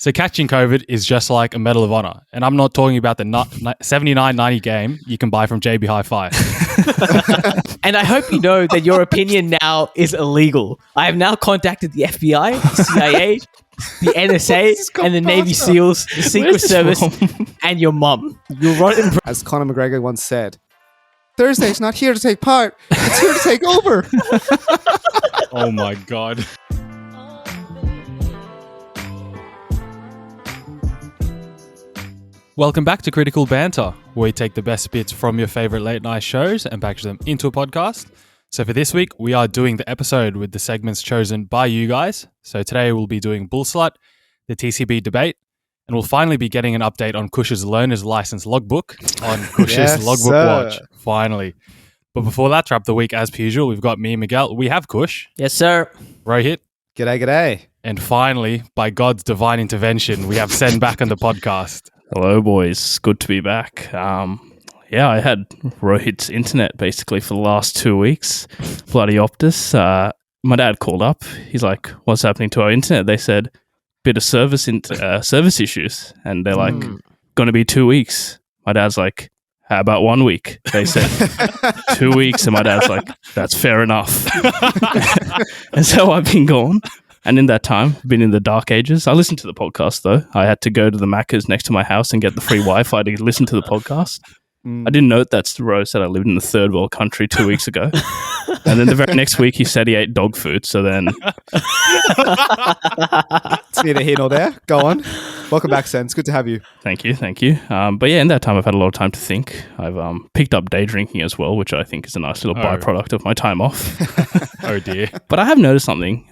So catching COVID is just like a Medal of Honor. And I'm not talking about the 79.90 game you can buy from JB Hi-Fi. And I hope you know that your opinion now is illegal. I have now contacted the FBI, the CIA, the NSA, and the Navy SEALs, the Secret Service, and your mum. You're running. As Conor McGregor once said, Thursday's not here to take part. It's here to take over. Oh my God. Welcome back to Critical Banter, where we take the best bits from your favorite late night shows and package them into a podcast. So for this week, we are doing the episode with the segments chosen by you guys. So today we'll be doing Bullslut, the TCB Debate, and we'll finally be getting an update on Kush's Learner's License Logbook on Kush's Logbook Watch. Finally. But before that, to wrap the week as per usual, we've got me and Miguel. We have Kush. Yes, sir. Rohit. G'day. And finally, by God's divine intervention, we have Sen back on the podcast. Hello, boys. Good to be back. I had Rohit's internet basically for the last 2 weeks. Bloody Optus. My dad called up. He's like, "What's happening to our internet?" They said, "Bit of service issues," and they're like, "Going to be 2 weeks." My dad's like, "How about 1 week?" They said 2 weeks, and my dad's like, "That's fair enough." And so I've been gone. And in that time, been in the dark ages. I listened to the podcast, though. I had to go to the Macca's next to my house and get the free Wi-Fi to listen to the podcast. I didn't know that Rose said I lived in a third world country 2 weeks ago. And then the very next week, he said he ate dog food. So then... It's neither here nor there. Go on. Welcome back, Sen. It's good to have you. Thank you. But yeah, in that time, I've had a lot of time to think. I've picked up day drinking as well, which I think is a nice little byproduct of my time off. Oh, dear. But I have noticed something.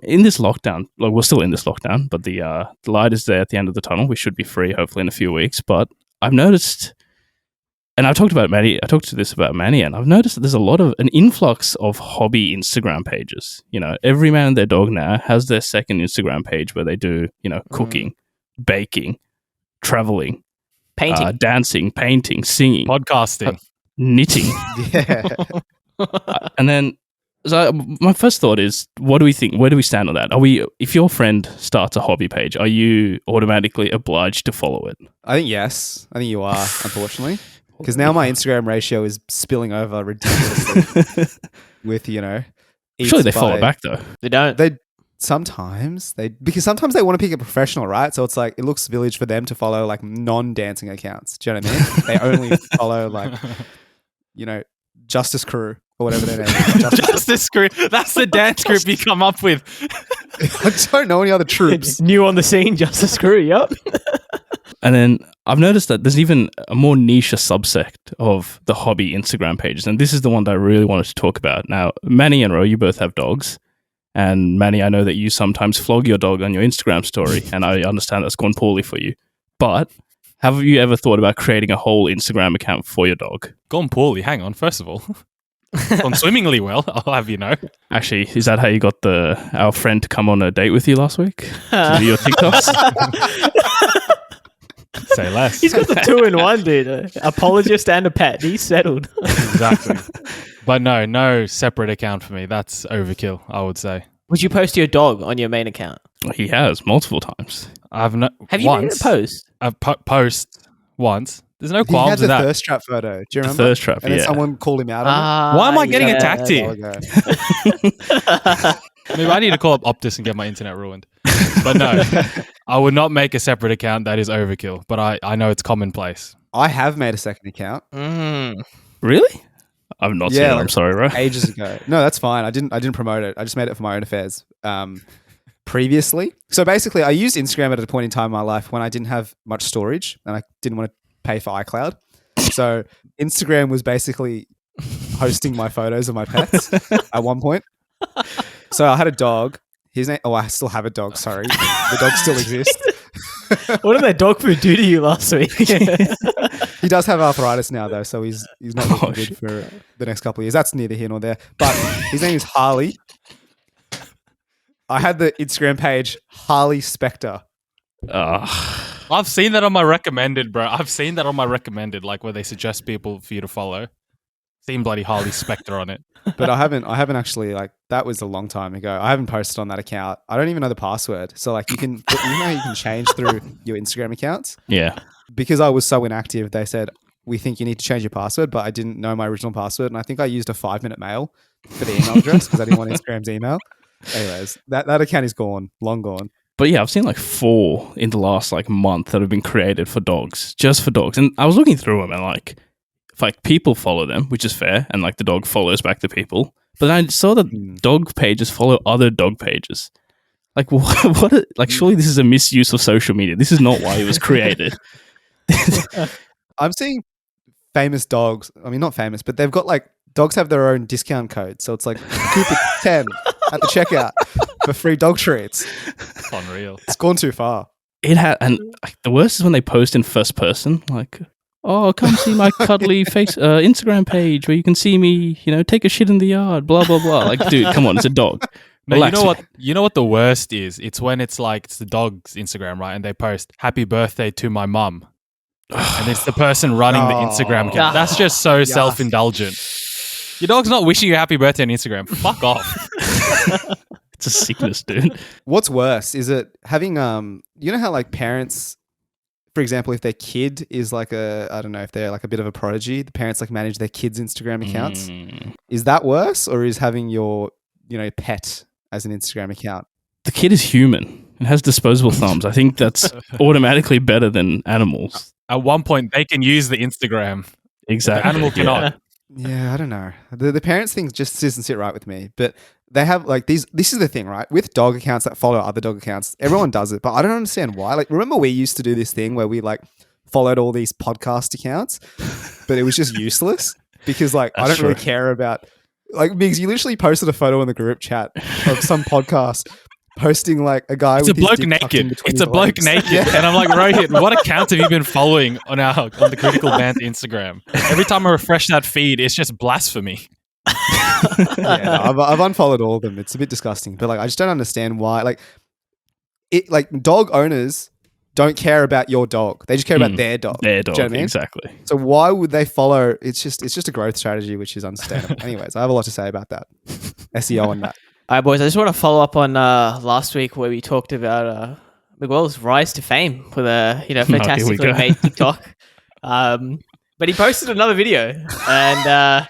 In this lockdown, like we're still in this lockdown, but the light is there at the end of the tunnel. We should be free, hopefully, in a few weeks. But I've noticed... And I talked to this about Manny, and I've noticed that there's an influx of hobby Instagram pages. You know, every man and their dog now has their second Instagram page where they do, cooking, baking, traveling, Painting, dancing, painting, singing, Podcasting. knitting. Yeah. And then, so my first thought is, what do we think? Where do we stand on that? If your friend starts a hobby page, are you automatically obliged to follow it? I think yes. I think you are, unfortunately. Because now my Instagram ratio is spilling over ridiculously with, Surely they follow back, though. They don't. Because sometimes they want to pick a professional, right? So it's like, it looks village for them to follow like non-dancing accounts. Do you know what I mean? They only follow like, Justice Crew or whatever their name is. Justice Crew. That's the dance group you come up with. I don't know any other troops. New on the scene, Justice Crew, yep. And then I've noticed that there's even a more niche subsect of the hobby Instagram pages. And this is the one that I really wanted to talk about. Now, Manny and Ro, you both have dogs. And Manny, I know that you sometimes flog your dog on your Instagram story. And I understand that's gone poorly for you. But have you ever thought about creating a whole Instagram account for your dog? Gone poorly. Hang on. First of all, gone swimmingly well, I'll have you know. Actually, is that how you got our friend to come on a date with you last week? To do your TikToks? Say less. He's got the 2-in-1, dude. Apologist and a pet. He's settled. Exactly. But no separate account for me. That's overkill, I would say. Would you post your dog on your main account? He has multiple times. Have you made a post? I've post once. There's no He qualms had with the that. thirst trap photo. Do you remember? The thirst trap, and then yeah. someone called him out on Why am I getting attacked it. here? Maybe I need to call up Optus and get my internet ruined. But no, I would not make a separate account. That is overkill. But I know it's commonplace. I have made a second account. Really? I've not seen it. I'm sorry, bro. Ages ago. No, that's fine. I didn't promote it. I just made it for my own affairs. Previously. So basically, I used Instagram at a point in time in my life when I didn't have much storage and I didn't want to pay for iCloud. So Instagram was basically hosting my photos of my pets at one point. So I had a dog. His name. Oh, I still have a dog. Sorry, the dog still exists. What did that dog food do to you last week? He does have arthritis now, though, so he's not looking good shit. for the next couple of years. That's neither here nor there. But his name is Harley. I had the Instagram page Harley Spectre. I've seen that on my recommended, bro. I've seen that on my recommended, like where they suggest people for you to follow. seen bloody Harley Spectre on it. But I haven't actually, like, that was a long time ago. I haven't posted on that account. I don't even know the password. So like you can change through your Instagram accounts. Yeah. Because I was so inactive, they said, we think you need to change your password, but I didn't know my original password. And I think I used a 5-minute mail for the email address because I didn't want Instagram's email. Anyways, that account is gone, long gone. But yeah, I've seen like 4 in the last like month that have been created for dogs, just for dogs. And I was looking through them and like, if like people follow them, which is fair, and like the dog follows back the people. But I saw that dog pages follow other dog pages. Like like surely this is a misuse of social media. This is not why it was created. I'm seeing famous dogs. I mean, not famous, but they've got like, dogs have their own discount code. So it's like Cooper 10 at the checkout for free dog treats. Unreal. It's gone too far. It had, and like, the worst is when they post in first person, like, oh, come see my cuddly Instagram page where you can see me, take a shit in the yard, blah blah blah. Like, dude, come on, it's a dog. No, Relax, you know what the worst is? It's when it's the dog's Instagram, right? And they post "Happy birthday to my mum," and it's the person running the Instagram account. That's just so self-indulgent. Your dog's not wishing you happy birthday on Instagram. Fuck off. It's a sickness, dude. What's worse? Is it having you know how like parents, for example, if their kid is like I don't know, if they're like a bit of a prodigy, the parents like manage their kids' Instagram accounts. Is that worse, or is having your pet as an Instagram account? The kid is human and has disposable thumbs. I think that's automatically better than animals. At one point, they can use the Instagram. Exactly. The animal cannot. Yeah, I don't know. The parents thing just doesn't sit right with me. But they have like these. This is the thing, right? With dog accounts that follow other dog accounts, everyone does it, but I don't understand why. Like, remember we used to do this thing where we like followed all these podcast accounts, but it was just useless because like I don't really care about. Like, Migs, you literally posted a photo in the group chat of some podcast posting like a guy it's with a bloke naked. It's a bloke naked. Yeah. And I'm like, Rohit, what account have you been following on the Critical Banter Instagram? Every time I refresh that feed, it's just blasphemy. Yeah, no, I've unfollowed all of them. It's a bit disgusting, but like I just don't understand why. Like dog owners don't care about your dog. They just care about their dog. Their dog, Do you know what I mean? exactly. So why would they follow? It's just a growth strategy, which is unsustainable. Anyways, I have a lot to say about that. SEO on that. All right, boys, I just want to follow up on last week where we talked about Miguel's rise to fame with a fantastically made TikTok. But he posted another video and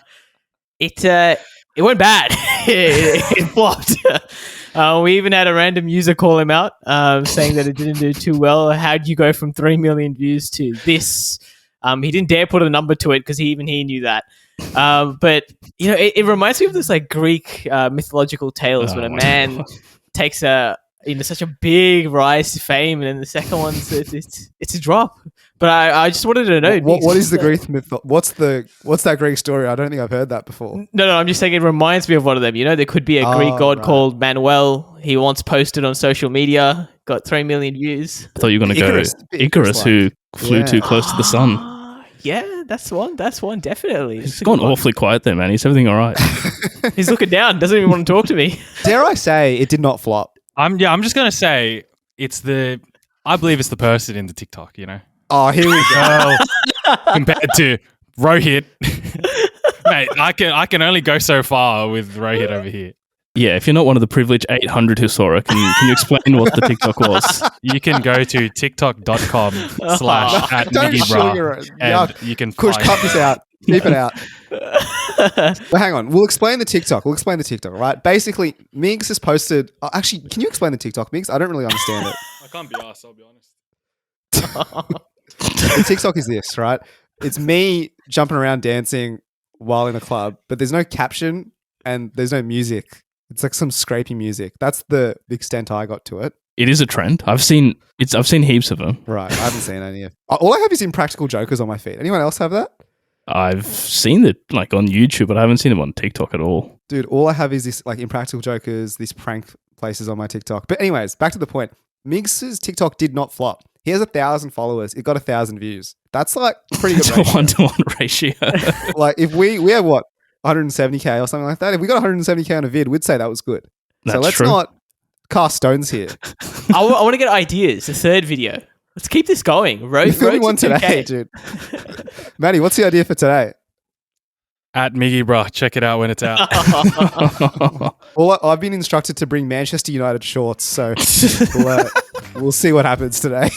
it went bad. It flopped. We even had a random user call him out, saying that it didn't do too well. How'd you go from 3 million views to this? He didn't dare put a number to it because he knew that. But it reminds me of this like Greek mythological tales when a man takes such a big rise to fame, and then the second one's it's a drop. But I just wanted to know what is the Greek myth? What's that Greek story? I don't think I've heard that before. No, I'm just saying it reminds me of one of them. There could be a Greek god called Manuel. He once posted on social media, got 3 million views. I thought you were going to go Icarus, who flew too close to the sun. Yeah, that's one, definitely. He's gone awfully quiet there, man. Is everything all right? He's looking down, doesn't even want to talk to me. Dare I say it did not flop? I'm just going to say I believe it's the person in the TikTok, Oh, here we go. Compared to Rohit. Mate, I can only go so far with Rohit over here. Yeah, if you're not one of the privileged 800 who saw it, can you explain what the TikTok was? You can go to tiktok.com/@MiggyBra and you can Kush, find cut this out. Keep it out. But hang on. We'll explain the TikTok, right? Basically, Migs has posted... actually, can you explain the TikTok, Migs? I don't really understand it. I can't be arsed, I'll be honest. The TikTok is this, right? It's me jumping around dancing while in a club, but there's no caption and there's no music. It's like some scrapey music. That's the extent I got to it. It is a trend. I've seen heaps of them. Right. I haven't seen any of. All I have is Impractical Jokers on my feed. Anyone else have that? I've seen it like on YouTube, but I haven't seen it on TikTok at all. Dude, all I have is this like Impractical Jokers, these prank places on my TikTok. But anyways, back to the point. Migs's TikTok did not flop. He has 1,000 followers. It got 1,000 views. That's like pretty good. It's a 1-to-1 ratio. Like if we have what? 170k or something like that. If we got 170k on a vid, we'd say that was good. That's so let's true. not cast stones here. I want to get ideas. The third video. Let's keep this going. We're filming one today, dude. Maddie, what's the idea for today? At Miggy, bruh. Check it out when it's out. Well, I've been instructed to bring Manchester United shorts, so we'll see what happens today.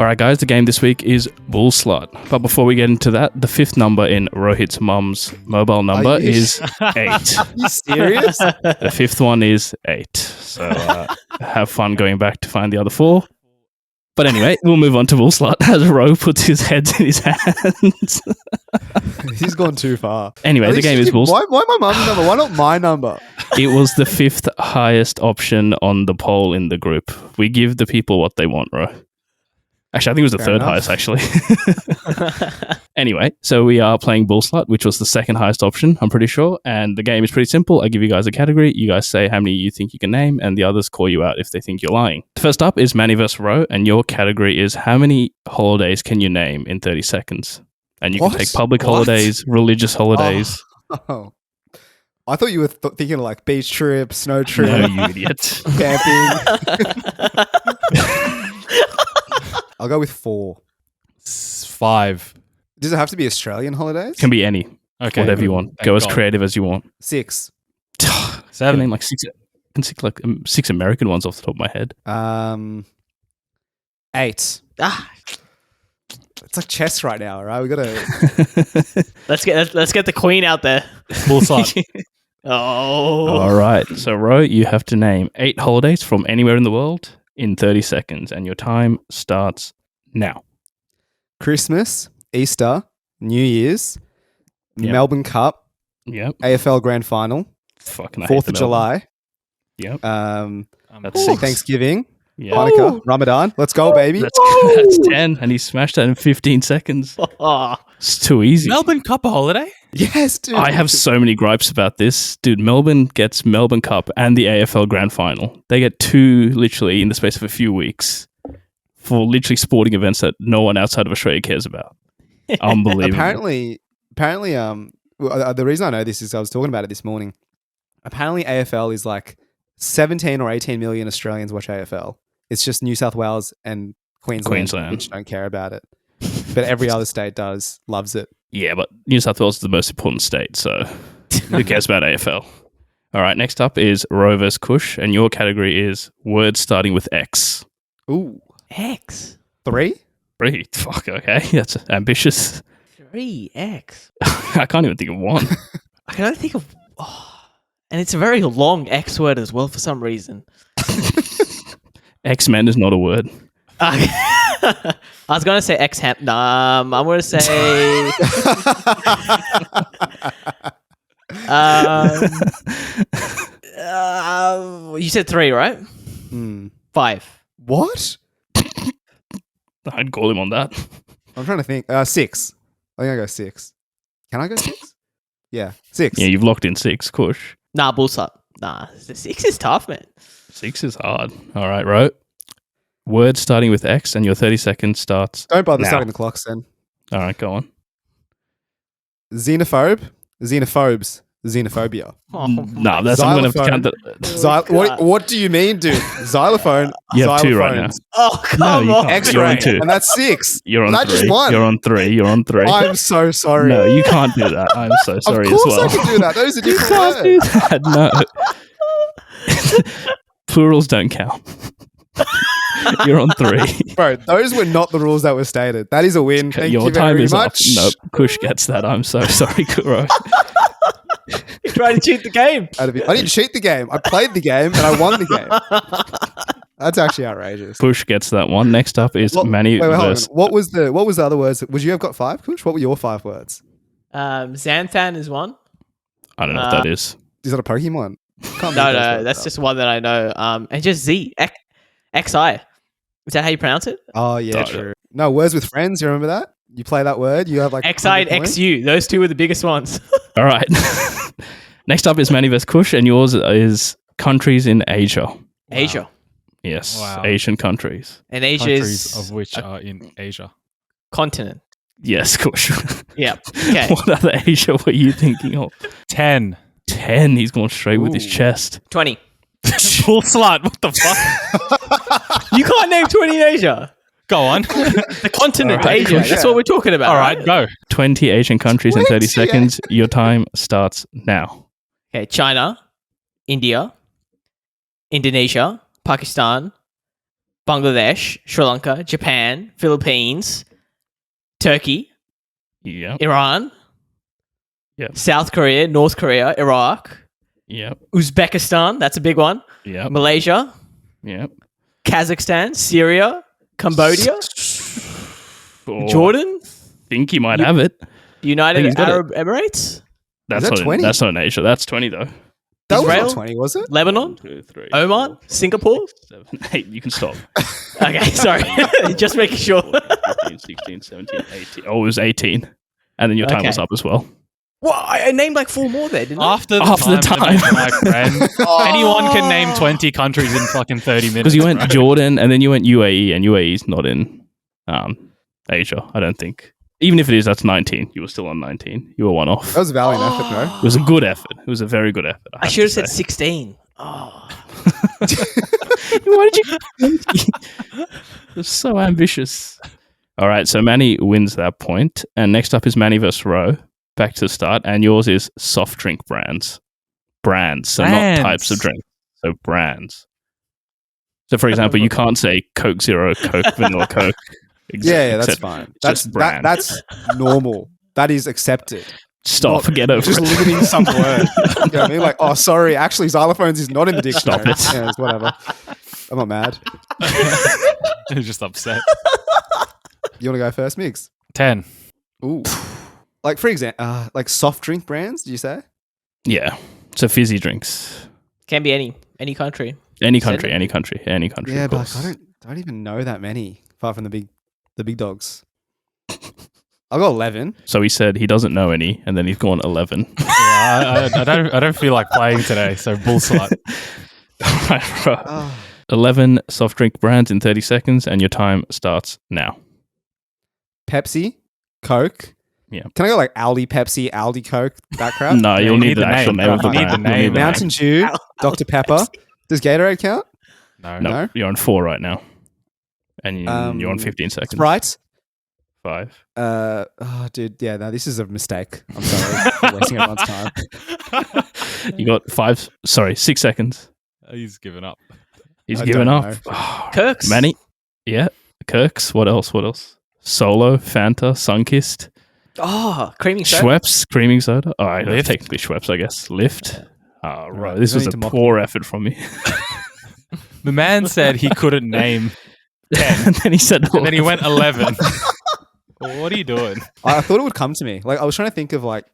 All right, guys, the game this week is Bullslut. But before we get into that, the fifth number in Rohit's mum's mobile number is 8. Are you serious? The fifth one is 8. So have fun going back to find the other 4. But anyway, we'll move on to Bullslut as Ro puts his head in his hands. He's gone too far. Anyway, the game is Bullslut. Why my mum's number? Why not my number? It was the 5th highest option on the poll in the group. We give the people what they want, Ro. Actually, I think it was the third highest, actually. Anyway, so we are playing Bullslut, which was the second highest option, I'm pretty sure. And the game is pretty simple. I give you guys a category. You guys say how many you think you can name, and the others call you out if they think you're lying. First up is Manny vs. Ro, and your category is how many holidays can you name in 30 seconds? And you can take public holidays, religious holidays. Oh. I thought you were thinking of like beach trip, snow trip. No, you idiot. Camping. I'll go with 4. 5. Does it have to be Australian holidays? Can be any. Okay. Whatever you want. Thank Go as God. creative as you want. 6. I 7. can name like 6. I can think like 6 American ones off the top of my head. 8. It's like chess right now, right? We gotta. Let's get the queen out there. Bullslut. Oh. All right. So, Ro, you have to name 8 holidays from anywhere in the world in 30 seconds, and your time starts now. Christmas, Easter, New Year's, Yep. Melbourne Cup, Yep. AFL Grand Final, Fucking I hate 4th the of July, Yep. That's 6. Thanksgiving, Yeah. Hanukkah, Ramadan. Let's go, baby. That's 10, and he smashed that in 15 seconds. Oh. It's too easy. Melbourne Cup a holiday? Yes, dude. I have so many gripes about this. Dude, Melbourne gets Melbourne Cup and the AFL Grand Final. They get 2 literally in the space of a few weeks for literally sporting events that no one outside of Australia cares about. Unbelievable. Apparently, the reason I know this is I was talking about it this morning. Apparently, AFL is like 17 or 18 million Australians watch AFL. It's just New South Wales and Queensland. Which don't care about it. But every other state does, loves it. Yeah, but New South Wales is the most important state, so who cares about AFL? All right, next up is Ro vs. Kush, and your category is words starting with X. Ooh. X. 3? 3? Fuck, okay. That's ambitious. 3X. I can't even think of one. I can only think of. Oh, and it's a very long X word as well for some reason. X-Men is not a word. I was going to say X-Ham. I'm going to say. You said 3, right? 5. What? I'd call him on that. I'm trying to think. 6. I think I go 6. Can I go 6? Yeah, 6. Yeah, you've locked in 6, Kush. Nah, Bullslut. Nah, 6 is tough, man. 6 is hard. All right, Ro. Words starting with X, and your 30 seconds starts Don't bother now. starting the clocks then. All right, go on. Xenophobe, xenophobes, xenophobia. No, that's I'm going to Xylophone. count that. What do you mean, dude? Xylophone. You have 2 right now. xylophones, Oh, come No, you on. can't. You're on X-ray, 2. and that's 6. You're on Not 3. just 1. You're on 3. You're on 3. I'm so sorry. No, you can't do that. I'm so sorry of as course well. I can do that. Those are You different can't do words. that. No. Plurals don't count. You're on 3. Bro, those were not the rules that were stated. That is a win. Thank Your you time very is much. up. Nope. Kush gets that. I'm so sorry, Kuro. You're trying to cheat the game. I didn't cheat the game. I played the game and I won the game. That's actually outrageous. Kush gets that one. Next up is Manny hold on. versus... What was the other words? Would you have got 5, Kush? What were your 5 words? Xanthan is one. I don't know what that is. Is that a Pokemon? Can't No, make those words that's up. just one that I know. And just Z. XI. Is that how you pronounce it? Oh yeah, Got it. true. No, words with friends. You remember that? You play that word. You have like XI 100 and points? XU. Those 2 were the biggest ones. All right. Next up is Manny vs. Kush, and yours is countries in Asia. Asia. Yes, Wow. Asian countries. And Asia Countries is of which are in Asia. continent. Yes, Kush. Yeah. Okay. What other Asia were you thinking of? 10. 10. He's gone straight with his Ooh. chest. 20. Bullslut. What the fuck? You can't name 20 in Asia. Go on. The continent, Alright, Asia. Kush. That's what we're talking about. All right, go. 20 Asian countries in 30 20, seconds. Your time starts now. Okay, China, India, Indonesia, Pakistan, Bangladesh, Sri Lanka, Japan, Philippines, Turkey, Yep. Iran, Yep. South Korea, North Korea, Iraq, Yep. Uzbekistan, that's a big one, Yep. Malaysia, Yep. Kazakhstan, Syria, Cambodia, Oh, Jordan, think he might have it. I think United he's got Arab Emirates, That's that not 20? That's not in Asia. That's 20 though. That was Israel? not 20, was it? Lebanon, 2, 3, Oman, 4, Singapore. 7, 8. You can stop. Okay, sorry. Just making sure. 15, 16, 17, 18. Oh, it was 18. And then your time Okay. was up as well. Well, I named like 4 more there, didn't I? After the After time, the time. my friend. Anyone can name 20 countries in fucking 30 minutes. Because you went bro. Jordan and then you went UAE, and UAE is not in Asia, I don't think. Even if it is, that's 19. You were still on 19. You were one off. That was a valiant effort, bro. It was a good effort. It was a very good effort. I should have said 16. Oh. Why did you? It was so ambitious. All right, so Manny wins that point, and next up is Manny versus Ro. Back to the start, and yours is soft drink brands. Brands, so Brands. not types of drink. So brands. So, for example, you can't say Coke Zero, Coke Vanilla Coke. Yeah, that's etc. fine. Just That's brand. that's normal. That is accepted. Stop, Not get over just it. limiting some word. You know what I mean? Like, oh, sorry, actually, xylophones is not in the dictionary. Stop it. Yeah, it's whatever. I'm not mad. He's just upset. You want to go first, Migs? 10. Ooh. Like, for example, like soft drink brands, did you say? Yeah, so fizzy drinks. Can be any country. Any Said country, it. any country, any country. Yeah, of but course. like, I don't even know that many, apart from the big dogs. I'll go 11. So he said he doesn't know any, and then he's gone 11. Yeah, I don't feel like playing today, so bullslut. Right, right. Oh. 11 soft drink brands in 30 seconds, and your time starts now. Pepsi, Coke. Yeah. Can I go like Aldi Pepsi, Aldi Coke, that crap? No, Yeah, you'll you need need the the actual name. name of the You need brand. the You'll need name. the Mountain Dew, Dr. Pepper. Does Gatorade count? No. No, No? you're on 4 right now. And you're on 15 seconds. Sprite. 5. Oh, dude, yeah, no, this is a mistake. I'm sorry for wasting everyone's time. You got 6 seconds. He's given up. He's I given don't up. Oh, Kirk's. Manny? Yeah. Kirk's. What else? Solo, Fanta, Sunkist, Oh, creamy soda. Schweppes, creaming soda. Oh, I Lift. technically Schweppes, I guess. Lift. Oh, right. Right, This you was don't a need to mock poor effort from me. The man said he couldn't name 10, And then he said, and then he went 11. Well, what are you doing? I thought it would come to me. Like, I was trying to think of like,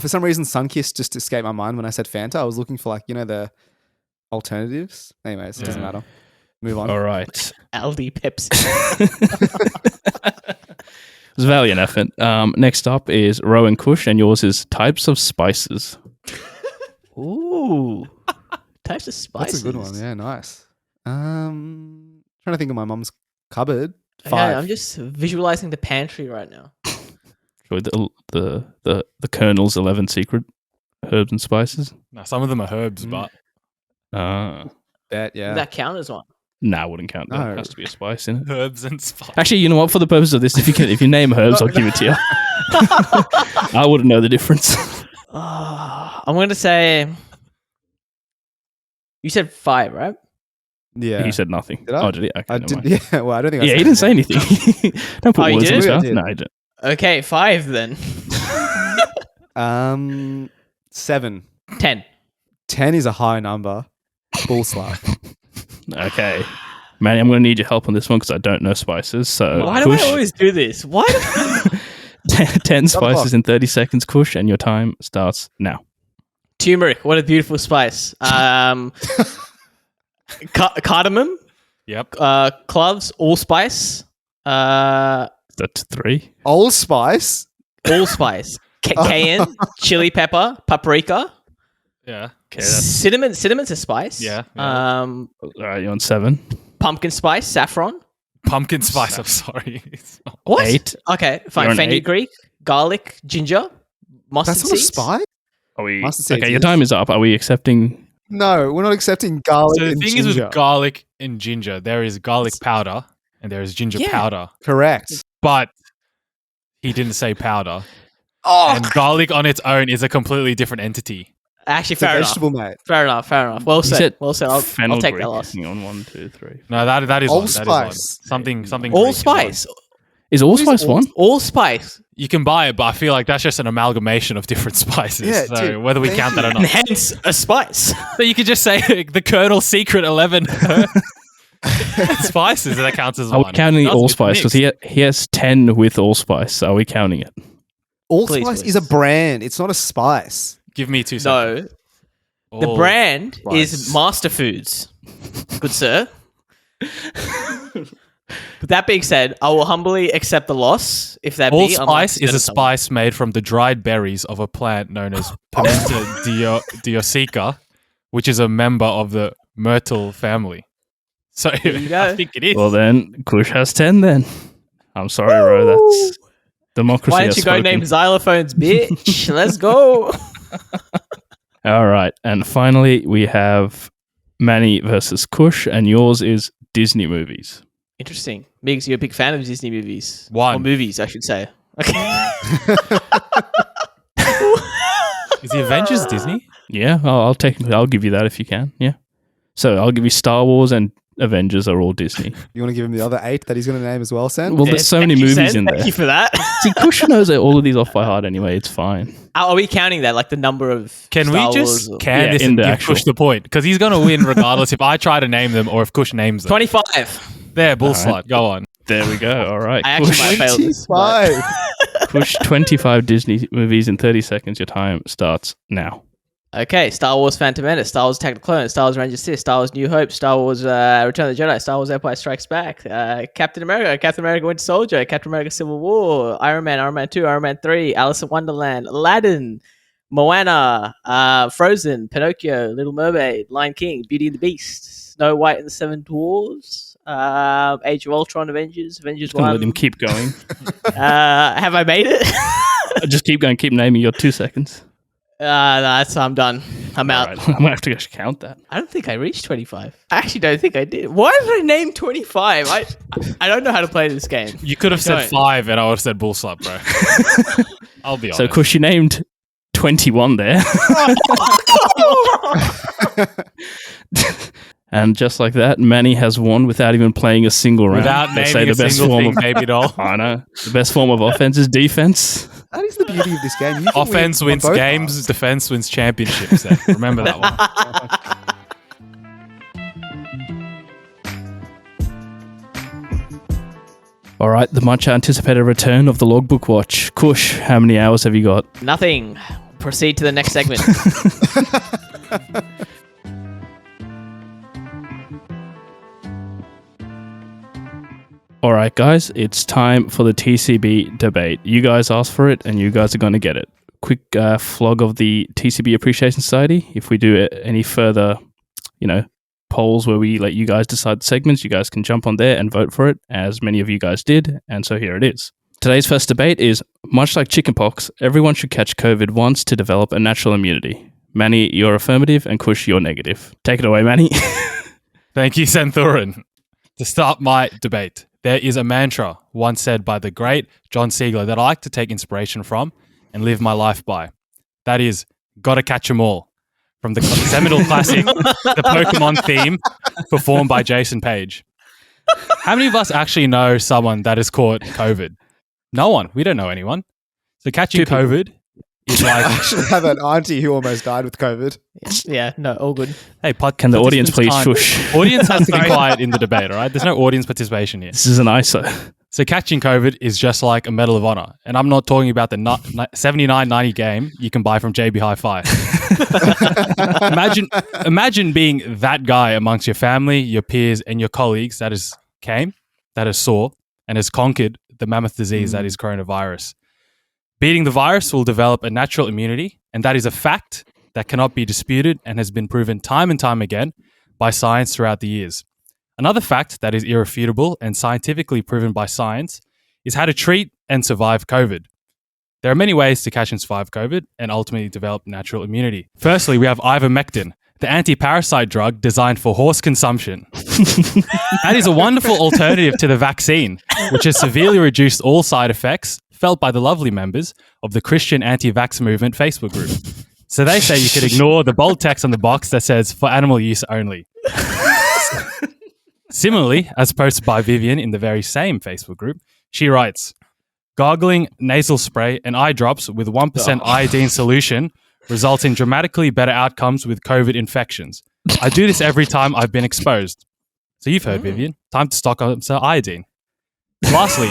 for some reason, Sunkist just escaped my mind when I said Fanta. I was looking for like, the alternatives. Anyways, it doesn't Yeah. matter. Move on. All right. Aldi Pepsi. It was a valiant effort. Next up is Ro and Kush, and yours is types of spices. Ooh. Types of spices. That's a good one. Yeah, nice. Trying to think of my mum's cupboard. Okay, 5. I'm just visualizing the pantry right now. Show the Colonel's 11 secret herbs and spices. No, some of them are herbs, but Bet, yeah. Does that count as one? Nah, wouldn't count. That No. has to be a spice in it. herbs and spice. Actually, you know what? For the purpose of this, if you name herbs, I'll give it to you. I wouldn't know the difference. I'm going to say. You said 5, right? yeah. He said nothing. Did I? Oh, did he? Okay, I never did. mind. Yeah. Well, I don't think. I Yeah, said he didn't say anything. anything. Don't put Oh, you words in his did? mouth. I did. No, I didn't. Okay, 5 then. 7. 10. 10 is a high number. Bullslut. Okay. Manny, I'm going to need your help on this one because I don't know spices. So, Why do Kush, I always do this? Why do 10 spices clock. in 30 seconds, Kush, and your time starts now. Turmeric, what a beautiful spice. Cardamom, Yep. cloves, allspice, That's 3. Old Spice. allspice, cayenne, chili pepper, paprika, Yeah. Okay, that's cinnamon. Cinnamon's a spice. Yeah, Um, all right. You're on 7. pumpkin spice, saffron. Pumpkin spice. I'm sorry. It's not- What? 8. Okay, You're fine. on 8. Fenugreek, garlic, ginger, mustard That's not a seeds. spice. Are we? Mustard seeds, Okay, your yes. time is up. Are we accepting No, we're not accepting garlic So the and thing ginger. is with garlic and ginger, there is garlic powder and there is ginger Yeah. powder. Correct. But he didn't say powder. Oh, And garlic on its own is a completely different entity. Actually, it's a fair enough. vegetable, mate. Fair enough. Well You said. said Well said. I'll take fenugreek. that loss. Hang on, 1, 2, 3. No, that is one. That is one. Allspice. Something. Allspice. Is allspice one? Allspice. You can buy it, but I feel like that's just an amalgamation of different spices. Yeah, so dude, whether we thank count that or And not. hence a spice. So you could just say the Colonel Secret 11 spices that counts as Are one. we counting It does, allspice? it's Because he has 10 with allspice. Are we counting it? Allspice Please. is a brand. It's not a spice. mixed. Give me 2 seconds. No, the All brand is spice. Master Foods. Good sir. With that being said, I will humbly accept the loss. If that be, Allspice is a spice made from the dried berries of a plant known as Pimenta diosica, which is a member of the myrtle family. So you go. I think it is. Well, then, Kush has 10 then. I'm sorry, Ro. That's democracy. Why has don't you go spoken. name xylophones, bitch? Let's go. All right. And finally, we have Manny versus Kush, and yours is Disney movies. Interesting. Migs, you're a big fan of Disney movies. One. Or movies, I should say. Okay. Is the Avengers Disney? Yeah, I'll give you that if you can. Yeah. So I'll give you Star Wars and Avengers are all Disney. You want to give him the other 8 that he's going to name as well, Sam? Well, there's so many Thank you, movies Sen. in there. Thank you for that. See, Kush knows all of these off by heart anyway. It's fine. Are we counting that, like the number of Can Star we just Wars or- can Yeah, this in and the give actual- Kush the point? Because he's going to win regardless if I try to name them or if Kush names them. 25. There, Bullslut. All right. Go on. There we go. All right. I actually might fail this. but- 25. Kush, 25 Disney movies in 30 seconds. Your time starts now. Okay, Star Wars Phantom Menace, Star Wars Attack of the Clones, Star Wars Ranger Sith, Star Wars New Hope, Star Wars Return of the Jedi, Star Wars Empire Strikes Back, Captain America Winter Soldier, Captain America Civil War, Iron Man 2, Iron Man 3, Alice in Wonderland, Aladdin, Moana, Frozen, Pinocchio, Little Mermaid, Lion King, Beauty and the Beast, Snow White and the Seven Dwarves, Age of Ultron, Avengers Just going to 1. let him keep going. Have I made it? Just keep going. Keep naming your 2 seconds. I'm done. I'm out. All right. I'm going to have to actually count that. I don't think I reached 25. I actually don't think I did. Why did I name 25? I don't know how to play this game. You could have said Don't. 5 and I would have said Bullslut, bro. I'll be honest. So, Kush, you named 21 there. And just like that, Manny has won without even playing a single round. Without They naming a single thing, baby doll. I know. The best form of offense is defense. That is the beauty of this game. You can Offense win on wins both games, halves. defense wins championships. Then. Remember that one. All right, the much anticipated return of the logbook watch. Kush, how many hours have you got? Nothing. Proceed to the next segment. All right, guys, it's time for the TCB debate. You guys asked for it, and you guys are going to get it. Quick flog of the TCB Appreciation Society. If we do any further, polls where we let you guys decide the segments, you guys can jump on there and vote for it, as many of you guys did. And so here it is. Today's first debate is, much like chickenpox, everyone should catch COVID once to develop a natural immunity. Manny, you're affirmative, and Kush, you're negative. Take it away, Manny. Thank you, Santhurin. To start my debate, there is a mantra once said by the great John Siegler that I like to take inspiration from and live my life by. That is, gotta catch 'em all. From the seminal classic, the Pokemon theme, performed by Jason Page. How many of us actually know someone that has caught COVID? No one. We don't know anyone. So catching COVID is like... I actually have an auntie who almost died with COVID. Yeah, no, all good. Hey, Can the audience please participants shush? can't- Audience has to be quiet in the debate, all right? There's no audience participation here. This is an ISO. So catching COVID is just like a Medal of Honor. And I'm not talking about the 79.90 game you can buy from JB Hi-Fi. Imagine being that guy amongst your family, your peers, and your colleagues that has saw, and has conquered the mammoth disease that is coronavirus. Beating the virus will develop a natural immunity, and that is a fact that cannot be disputed and has been proven time and time again by science throughout the years. Another fact that is irrefutable and scientifically proven by science is how to treat and survive COVID. There are many ways to catch and survive COVID and ultimately develop natural immunity. Firstly, we have ivermectin. the anti-parasite drug designed for horse consumption. That is a wonderful alternative to the vaccine, which has severely reduced all side effects felt by the lovely members of the Christian anti-vax movement Facebook group. So they say you could ignore the bold text on the box that says for animal use only. Similarly, as posted by Vivian in the very same Facebook group, she writes, gargling, nasal spray, and eye drops with 1% iodine solution result in dramatically better outcomes with COVID infections. I do this every time I've been exposed. So you've heard, Vivian. Time to stock up some iodine. Lastly,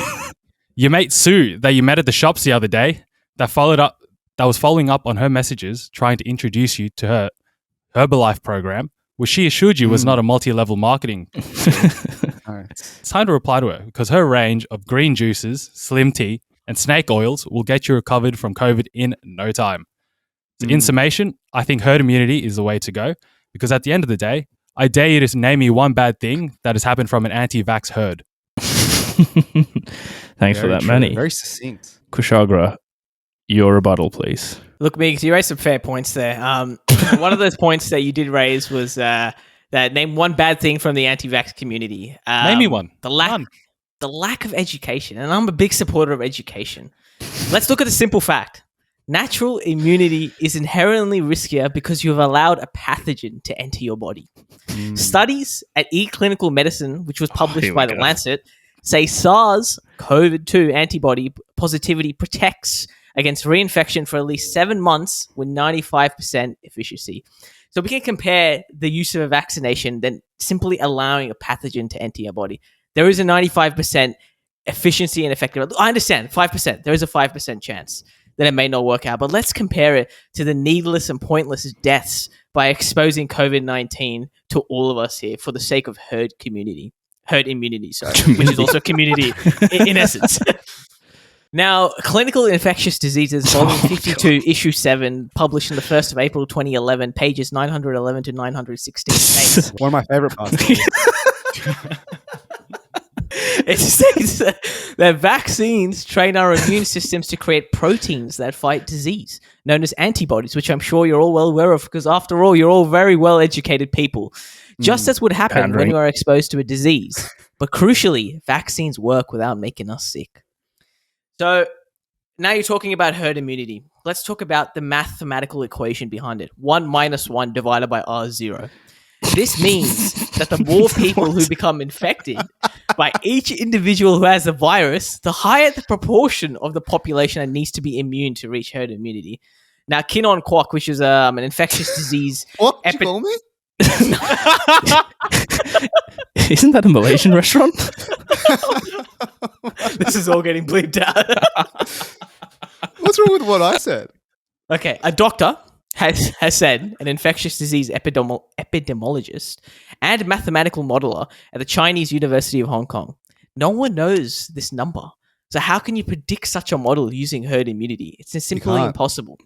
your mate Sue that you met at the shops the other day that was following up on her messages trying to introduce you to her Herbalife program, which she assured you was not a multi-level marketing. It's time to reply to her because her range of green juices, slim tea, and snake oils will get you recovered from COVID in no time. So in summation, I think herd immunity is the way to go because at the end of the day, I dare you to name me one bad thing that has happened from an anti-vax herd. Thanks for that, Manny. Very succinct. Kushagra, your rebuttal, please. Look, Migs, you raised some fair points there. One of those points that you did raise was that name one bad thing from the anti-vax community. Name me one. The lack of education, and I'm a big supporter of education. Let's look at the simple fact. Natural immunity is inherently riskier because you have allowed a pathogen to enter your body. Studies at eClinical Medicine, which was published by The Lancet, say SARS-CoV-2 antibody positivity protects against reinfection for at least 7 months with 95% efficiency. So we can compare the use of a vaccination than simply allowing a pathogen to enter your body. There is a 95% efficiency and effectiveness. I understand, 5%. There is a 5% chance that it may not work out. But let's compare it to the needless and pointless deaths by exposing COVID-19 to all of us here for the sake of herd immunity, which is also community in essence. Now, Clinical Infectious Diseases, Volume 52, Issue 7, published on the 1st of April 2011, pages 911 to 916. One of my favorite parts. It states that vaccines train our immune systems to create proteins that fight disease, known as antibodies, which I'm sure you're all well aware of, because after all, you're all very well-educated people. Just as would happen when you are exposed to a disease. But crucially, vaccines work without making us sick. So now you're talking about herd immunity. Let's talk about the mathematical equation behind it. 1 minus 1 divided by R0. This means that the more people who become infected by each individual who has the virus, the higher the proportion of the population that needs to be immune to reach herd immunity. Now, Kinon Kwok, which is an infectious disease... What did you call me? Isn't that a Malaysian restaurant? This is all getting bleeped out. What's wrong with what I said? Okay, a doctor has said, an infectious disease epidemiologist and mathematical modeler at the Chinese University of Hong Kong. No one knows this number. So how can you predict such a model using herd immunity? It's simply impossible.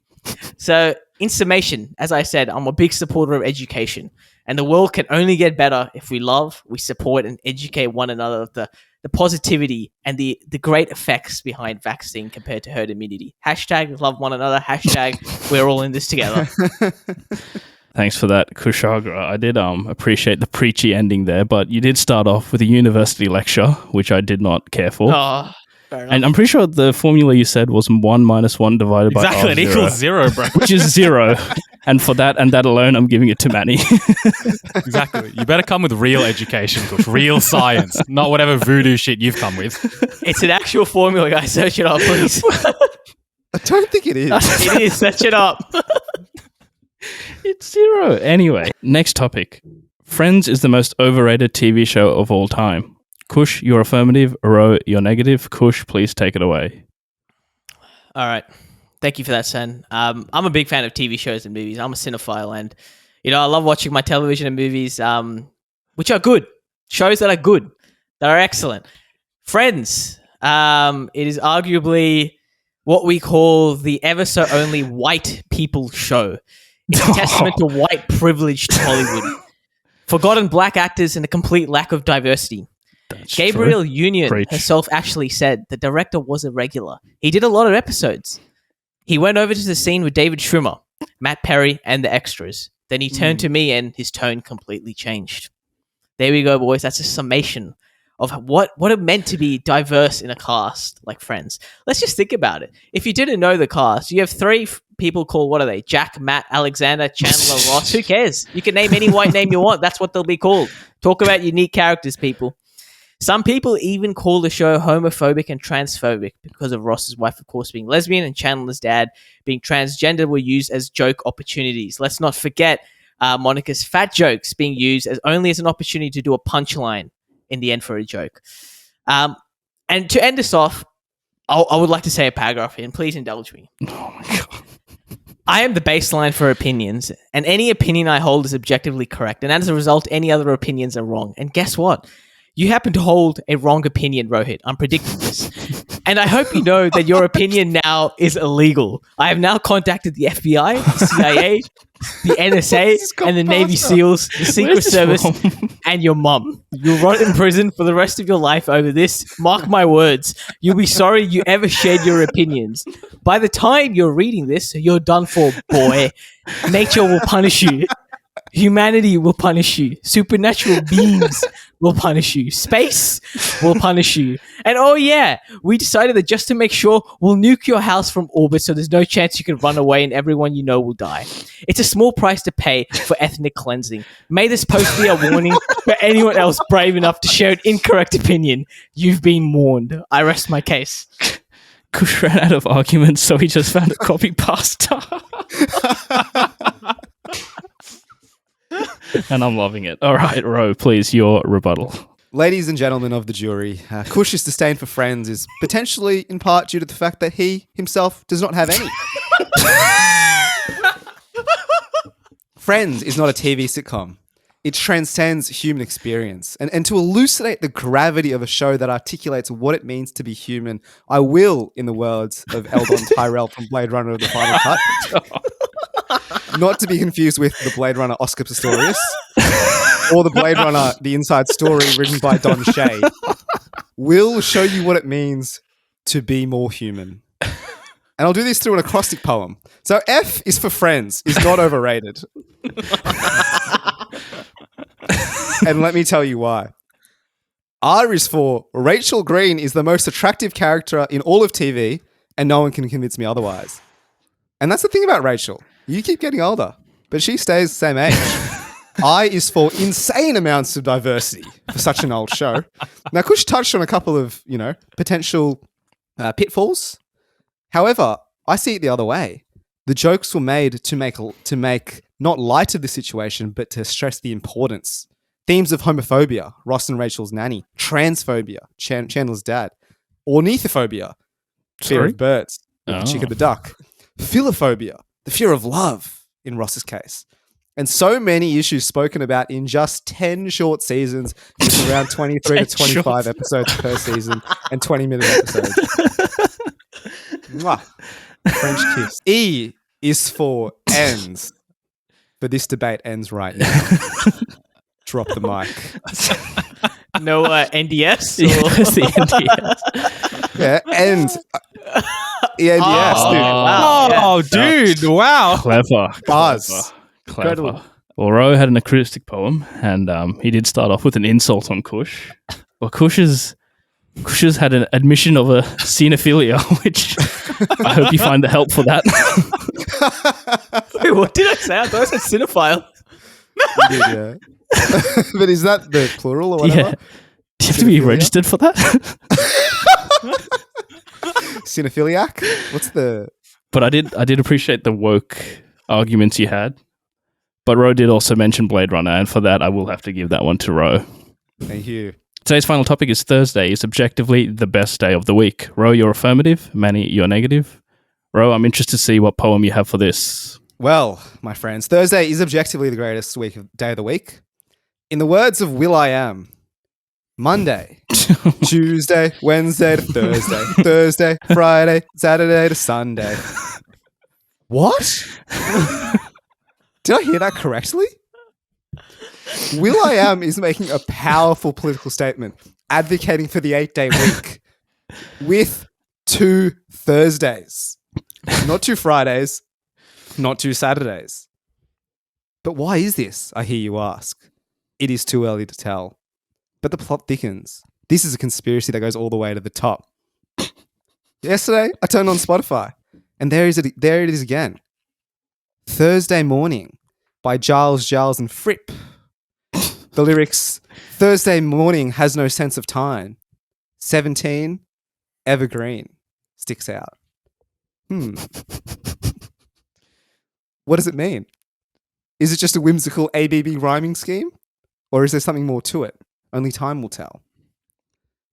So in summation, as I said, I'm a big supporter of education, and the world can only get better if we love, we support, and educate one another of the positivity and the great effects behind vaccine compared to herd immunity. Hashtag love one another. Hashtag we're all in this together. Thanks for that, Kushagra. I did appreciate the preachy ending there, but you did start off with a university lecture, which I did not care for. Oh, fair enough. And I'm pretty sure the formula you said was 1 minus 1 divided by Exactly, it R0, equals 0, bro. which is 0. And for that and that alone, I'm giving it to Manny. Exactly. You better come with real education, Kush, real science, not whatever voodoo shit you've come with. It's an actual formula, guys. Search it up, please. I don't think it is. It is. Search it up. It's 0. Anyway, next topic. Friends is the most overrated TV show of all time. Kush, you're affirmative. Ro, you're negative. Kush, please take it away. All right. Thank you for that, Sen. I'm a big fan of TV shows and movies. I'm a cinephile, and I love watching my television and movies, which are good. Shows that are good, that are excellent. Friends. It is arguably what we call the ever so only white people show. It's a testament to white privilege to Hollywood. Forgotten black actors and a complete lack of diversity. That's Gabrielle true. Union Preach. herself actually said the director was a regular. He did a lot of episodes. He went over to the scene with David Schwimmer, Matt Perry, and the extras. Then he turned to me and his tone completely changed. There we go, boys. That's a summation of what it meant to be diverse in a cast like Friends. Let's just think about it. If you didn't know the cast, you have three people called, what are they? Jack, Matt, Alexander, Chandler, Ross. Who cares? You can name any white name you want. That's what they'll be called. Talk about unique characters, people. Some people even call the show homophobic and transphobic because of Ross's wife, of course, being lesbian and Chandler's dad being transgender were used as joke opportunities. Let's not forget Monica's fat jokes being used as only as an opportunity to do a punchline in the end for a joke. And to end this off, I would like to say a paragraph here, and please indulge me. Oh my God. I am the baseline for opinions, and any opinion I hold is objectively correct. And as a result, any other opinions are wrong. And guess what? You happen to hold a wrong opinion, Rohit. I'm predicting this. And I hope you know that your opinion now is illegal. I have now contacted the FBI, the CIA, the NSA, and the Navy SEALs, the Secret Service, and your mum. You'll rot in prison for the rest of your life over this. Mark my words. You'll be sorry you ever shared your opinions. By the time you're reading this, you're done for, boy. Nature will punish you. Humanity will punish you. Supernatural beings will punish you. Space will punish you. And oh yeah, we decided that just to make sure, we'll nuke your house from orbit so there's no chance you can run away and everyone you know will die. It's a small price to pay for ethnic cleansing. May this post be a warning for anyone else brave enough to share an incorrect opinion. You've been warned. I rest my case. Kush ran out of arguments, so he just found a copy pasta. And I'm loving it. All right, Ro, please, your rebuttal. Ladies and gentlemen of the jury, Kush's disdain for Friends is potentially in part due to the fact that he himself does not have any. Friends is not a TV sitcom. It transcends human experience. And to elucidate the gravity of a show that articulates what it means to be human, I will, in the words of Eldon Tyrell from Blade Runner: The Final Cut, not to be confused with the Blade Runner Oscar Pistorius or the Blade Runner The Inside Story written by Don Shea, will show you what it means to be more human. And I'll do this through an acrostic poem. So F is for Friends, is not overrated. And let me tell you why. R is for Rachel Green is the most attractive character in all of TV, and no one can convince me otherwise. And that's the thing about Rachel. You keep getting older, but she stays the same age. I is for insane amounts of diversity for such an old show. Now, Kush touched on a couple of, potential pitfalls. However, I see it the other way. The jokes were made to make not light of the situation, but to stress the importance. Themes of homophobia, Ross and Rachel's nanny. Transphobia, Chandler's dad. Ornithophobia, fear of birds, the chick and the duck. Philophobia, the fear of love, in Ross's case. And so many issues spoken about in just 10 short seasons, with around 23 to 25 episodes per season and 20-minute episodes. Mwah. French kiss. E is for ends. But this debate ends right now. Drop the mic. No NDS? Yes, the NDS. Yeah, ends. NDS, dude. Wow. Oh, dude. Wow. Clever. Buzz. Clever. Well, Ro had an acrostic poem, and he did start off with an insult on Kush. Well, Kush has had an admission of a xenophilia, which I hope you find the help for that. Wait, what did I say? I thought I said cinephile. You did, yeah. But is that the plural or whatever? Yeah. Do you have to be registered for that? Cinephiliac? What's the... But I did appreciate the woke arguments you had. But Ro did also mention Blade Runner, and for that, I will have to give that one to Ro. Thank you. Today's final topic is Thursday is objectively the best day of the week. Ro, you're affirmative. Manny, you're negative. Ro, I'm interested to see what poem you have for this. Well, my friends, Thursday is objectively the greatest day of the week. In the words of Will.i.am, Monday, Tuesday, Wednesday to Thursday, Thursday, Friday, Saturday to Sunday. What? Did I hear that correctly? Will.i.am is making a powerful political statement advocating for the 8-day week with 2 Thursdays. Not 2 Fridays, not 2 Saturdays. But why is this, I hear you ask? It is too early to tell. But the plot thickens. This is a conspiracy that goes all the way to the top. Yesterday, I turned on Spotify, and there it is again. Thursday Morning by Giles and Fripp. The lyrics, Thursday morning has no sense of time. 17, evergreen, sticks out. What does it mean? Is it just a whimsical ABB rhyming scheme? Or is there something more to it? Only time will tell.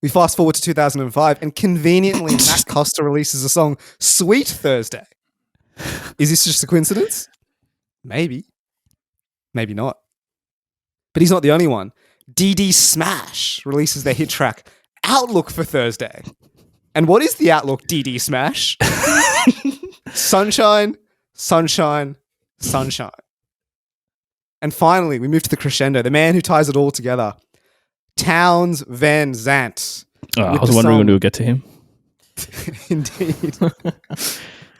We fast forward to 2005 and conveniently Matt Costa releases a song, Sweet Thursday. Is this just a coincidence? Maybe. Maybe not. But he's not the only one. DD Smash releases their hit track, Outlook for Thursday. And what is the outlook, DD Smash? Sunshine, sunshine, sunshine. And finally, we move to the crescendo, the man who ties it all together. Towns Van Zandt. Oh, I was wondering when we would get to him. Indeed.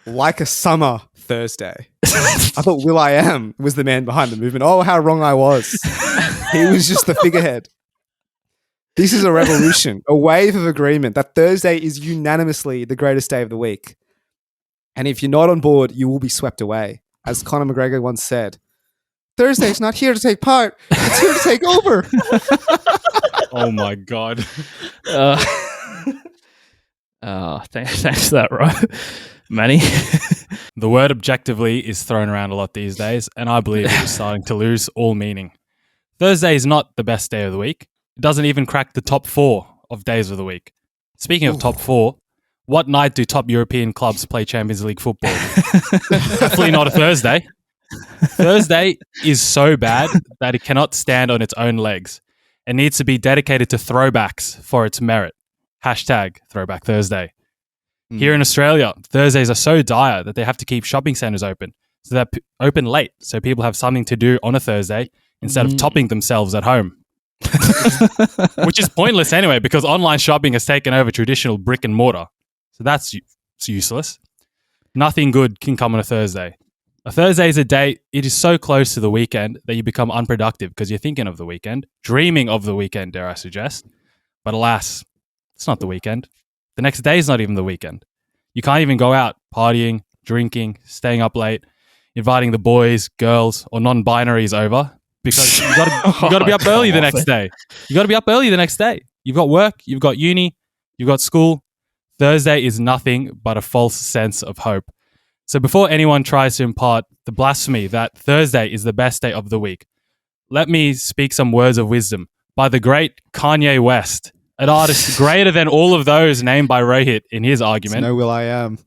Like a summer Thursday. I thought will.i.am was the man behind the movement. Oh, how wrong I was. He was just the figurehead. This is a revolution, a wave of agreement that Thursday is unanimously the greatest day of the week. And if you're not on board, you will be swept away. As Conor McGregor once said, Thursday's not here to take part, it's here to take over. Oh my God. Thanks for that, right? Manny? The word objectively is thrown around a lot these days, and I believe it is starting to lose all meaning. Thursday is not the best day of the week. It doesn't even crack the top 4 of days of the week. Speaking of top 4, what night do top European clubs play Champions League football? Definitely not a Thursday. Thursday is so bad that it cannot stand on its own legs. It needs to be dedicated to throwbacks for its merit. Hashtag Throwback Thursday. Here in Australia, Thursdays are so dire that they have to keep shopping centres open. So they're open late, so people have something to do on a Thursday instead of topping themselves at home. Which is pointless anyway, because online shopping has taken over traditional brick and mortar. So that's useless. Nothing good can come on a Thursday. A Thursday is a day, it is so close to the weekend that you become unproductive because you're thinking of the weekend, dreaming of the weekend, dare I suggest. But alas, it's not the weekend. The next day is not even the weekend. You can't even go out partying, drinking, staying up late, inviting the boys, girls, or non-binaries over because you got to be up early the next day. You got to be up early the next day. You've got work, you've got uni, you've got school. Thursday is nothing but a false sense of hope. So before anyone tries to impart the blasphemy that Thursday is the best day of the week, let me speak some words of wisdom by the great Kanye West, an artist greater than all of those named by Rohit in his argument. No will.i.am.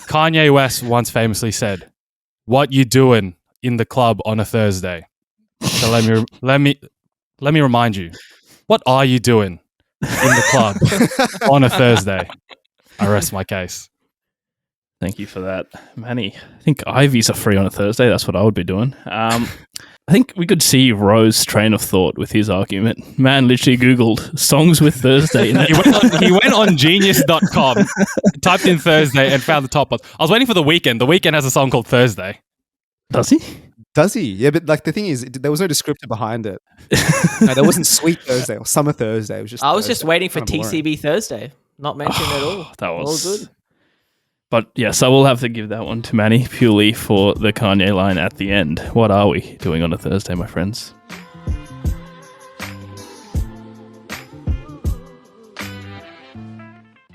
Kanye West once famously said, "What you doing in the club on a Thursday?" So let me remind you, what are you doing in the club on a Thursday? I rest my case. Thank you for that, Manny. I think Ivies are free on a Thursday. That's what I would be doing. I think we could see Rose's train of thought with his argument. Man literally Googled songs with Thursday. He went on genius.com, typed in Thursday and found the top one. I was waiting for The Weeknd. The Weeknd has a song called Thursday. Does he? Does he? Yeah, but like the thing is, there was no descriptor behind it. No, there wasn't Sweet Thursday or Summer Thursday. It was just. I was just Thursday. waiting for Kinda boring. TCB Thursday. Not mentioned at all. That was all good. But yes, I will have to give that one to Manny purely for the Kanye line at the end. What are we doing on a Thursday, my friends?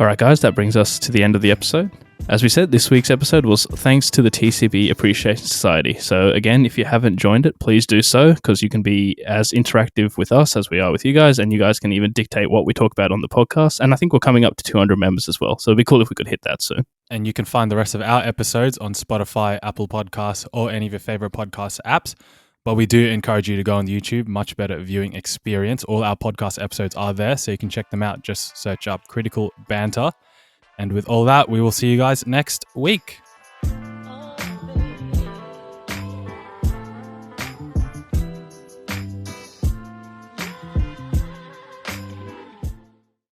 All right, guys, that brings us to the end of the episode. As we said, this week's episode was thanks to the TCB Appreciation Society. So again, if you haven't joined it, please do so because you can be as interactive with us as we are with you guys, and you guys can even dictate what we talk about on the podcast. And I think we're coming up to 200 members as well. So it'd be cool if we could hit that soon. And you can find the rest of our episodes on Spotify, Apple Podcasts, or any of your favorite podcast apps. But we do encourage you to go on YouTube. Much better viewing experience. All our podcast episodes are there, so you can check them out. Just search up Critical Banter. And with all that, we will see you guys next week.